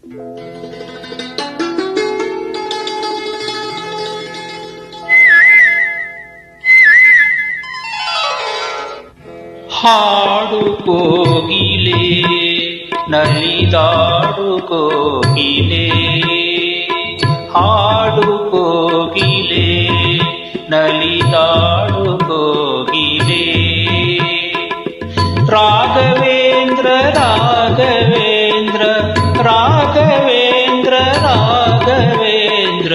ಹಾಡು ಕೋಗಿಲೆ ನಲಿದಾಡು ಕೋಗಿಲೆ, ಹಾಡು ಕೋಗಿಲೆ ನಲಿದಾಡು ಕೋಗಿಲೆ. ರಾಘವೇಂದ್ರ ರಾಘವೇಂದ್ರ ರಾಘವೇಂದ್ರ ರಾಘವೇಂದ್ರ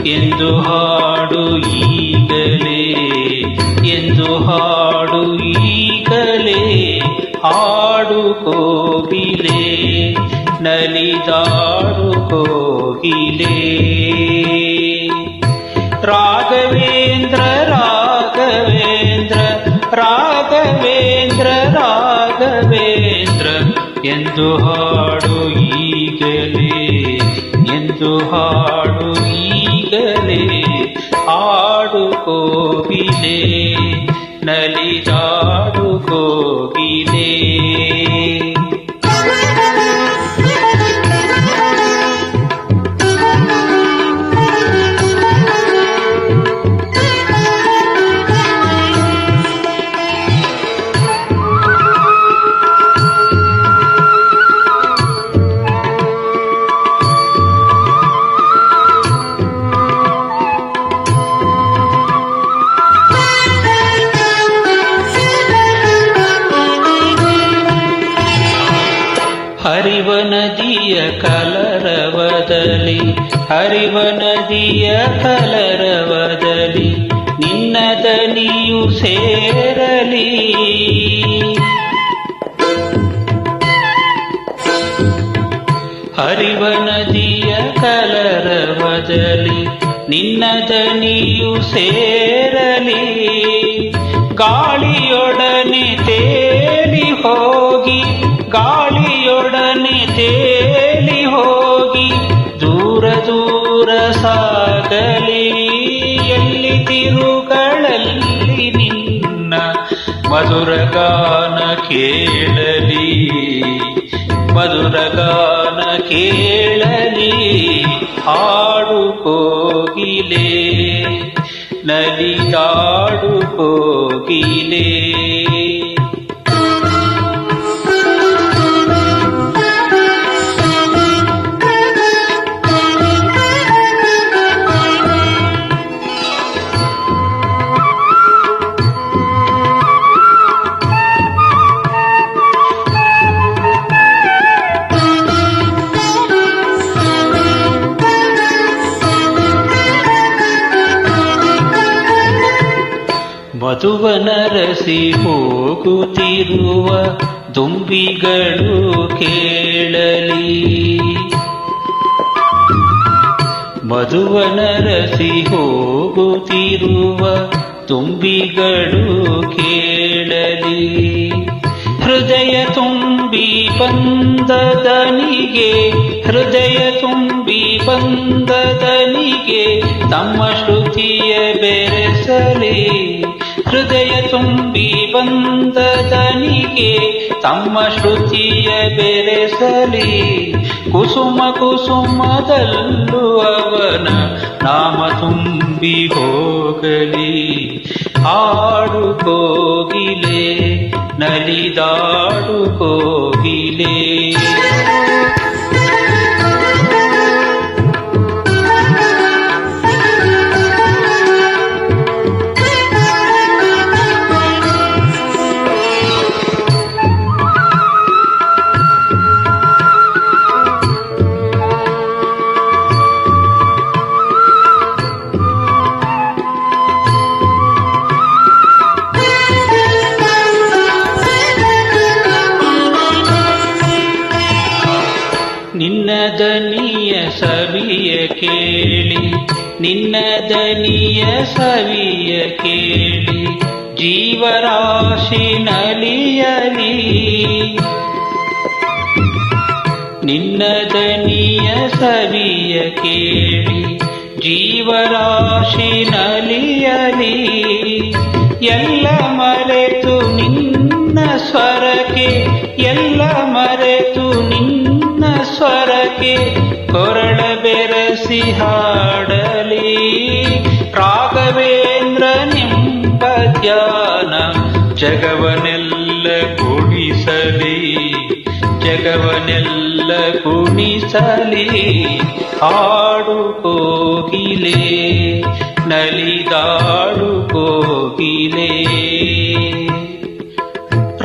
ಎಂದು ಹಾಡು ಈಗಲೇ, ಎಂದು ಹಾಡು ಈಗಲೇ. ಹಾಡು ಕೋಗಿಲೆ ನಲಿದಾಡು ಕೋಗಿಲೆ. ರಾಘವೇಂದ್ರ ರಾಘವೇಂದ್ರ ರಾಘವೇಂದ್ರ ರಾಘವೇಂದ್ರ ಎಂದು ಹಾಡು ಈಗಲೇ, ಎಂದು ಹಾಡು ಈಗಲೇ. ಹಾಡು ಕೋಗಿಲೆ ನಲಿದಾಡು ಕೋಗಿಲೆ. ಹರಿವ ನದಿಯ ಕಲರವದಲ್ಲಿ, ಹರಿವ ನದಿಯ ಕಲರವದಲ್ಲಿ ನಿನ್ನ ದನಿಯು ಸೇರಲಿ. ಹರಿವ ನದಿಯ ಕಲರವದಲ್ಲಿ ನಿನ್ನ ದನಿಯು ಸೇರಲಿ. ಗಾಳಿಯೊಡನೆ ತೇಲಿ ಹೋಗಿ, ಗಾಳಿಯೊಡನೆ ತೇಲಿ ಹೋಗಿ ದೂರ ದೂರ ಸಾಗಲಿ. ಎಲ್ಲಿ ತಿರುಗಳಲ್ಲಿ ನಿನ್ನ ಮಧುರ ಗಾನ ಕೇಳಲಿ, ಮಧುರ ಗಾನ ಕೇಳಲಿ. ಹಾಡು ಕೋಗಿಲೆ ನಲಿದಾಡು ಕೋಗಿಲೆ. ಮಧುವನರಸಿ ಹೋಗುತ್ತಿರುವ ದುಂಬಿಗಳು ಕೇಳಲಿ, ಮಧುವನರಸಿ ಹೋಗುತ್ತಿರುವ ತುಂಬಿಗಳು ಕೇಳಲಿ. ಹೃದಯ ತುಂಬಿ ಬಂದದನಿಗೆ, ಹೃದಯ ತುಂಬಿ ಬಂದದನಿಗೆ ತಮ್ಮ ಶ್ರುತಿಯ ಬೆರೆಸಲಿ. ಹೃದಯ ತುಂಬಿ ಬಂದದನಿಗೆ ತಮ್ಮ ಶ್ರುತಿಯ ಬೆರೆಸಲಿ. ಕುಸುಮ ಕುಸುಮದಲ್ಲೂ ಅವನ ನಾಮ ತುಂಬಿ ಹೋಗಲಿ. ಹಾಡು ಕೋಗಿಲೆ ನಲಿದಾಡು ಕೋಗಿಲೆ. ನಿನ್ನ ದನಿಯ ಸವಿಯ ಕೇಳಿ, ನಿನ್ನ ದನಿಯ ಸವಿಯ ಕೇಳಿ ಜೀವರಾಶಿ ನಲಿಯಲಿ. ನಿನ್ನ ದನಿಯ ಸವಿಯ ಕೇಳಿ ಜೀವರಾಶಿ ನಲಿಯಲಿ. ಎಲ್ಲ ಮರೆತು ನಿನ್ನ ಸ್ವರಕ್ಕೆ, ಎಲ್ಲ ಮರೆತು ನಿನ್ನ ಸ್ವರಕ್ಕೆ ಕೊರಳ ಬೆರಸಿ ಹಾಡಲಿ ರಾಘವೇಂದ್ರ ನಿಂಬ ಧ್ಯಾನ ಜಗವನೆಲ್ಲ ಕುಣಿಸಲಿ ಜಗವನೆಲ್ಲ ಕುಣಿಸಲಿ ಹಾಡು ಕೋಗಿಲೆ ನಲಿದಾಡು ಕೋಗಿಲೆ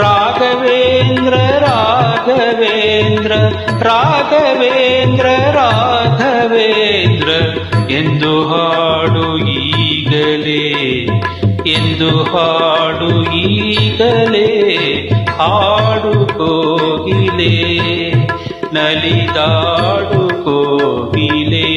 ರಾಘವೇಂದ್ರ ರಾಘವೇಂದ್ರ ರಾಘವೇಂದ್ರ ರಾಘವೇಂದ್ರ ಎಂದು ಹಾಡು ಈಗಲೇ ಎಂದು ಹಾಡು ಈಗಲೇ ಹಾಡು ಕೋಗಿಲೆ ನಲಿದಾಡು ಕೋಗಿಲೆ